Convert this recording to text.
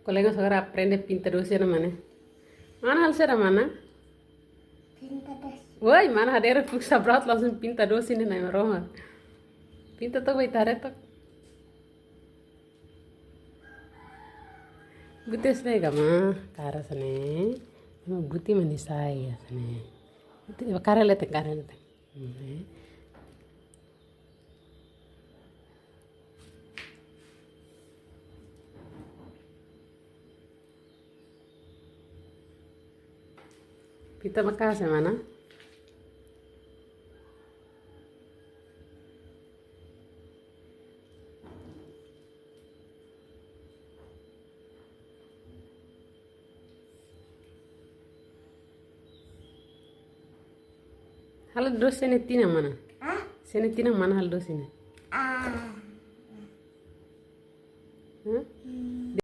Colega agora aprende pintar doce na mana. Mana hal sera mana? Pinta das. Woi, mana ada fuk sabrat langsung pintar doce ni na Roma. Pinta to woi tare to. Gutes ne gama kara sane. Ma buti mani sai ya sane. Buti kara lete. Pita makase mana? Hal dos sene tina mana? Ah? Sene tina mana hal dos sene?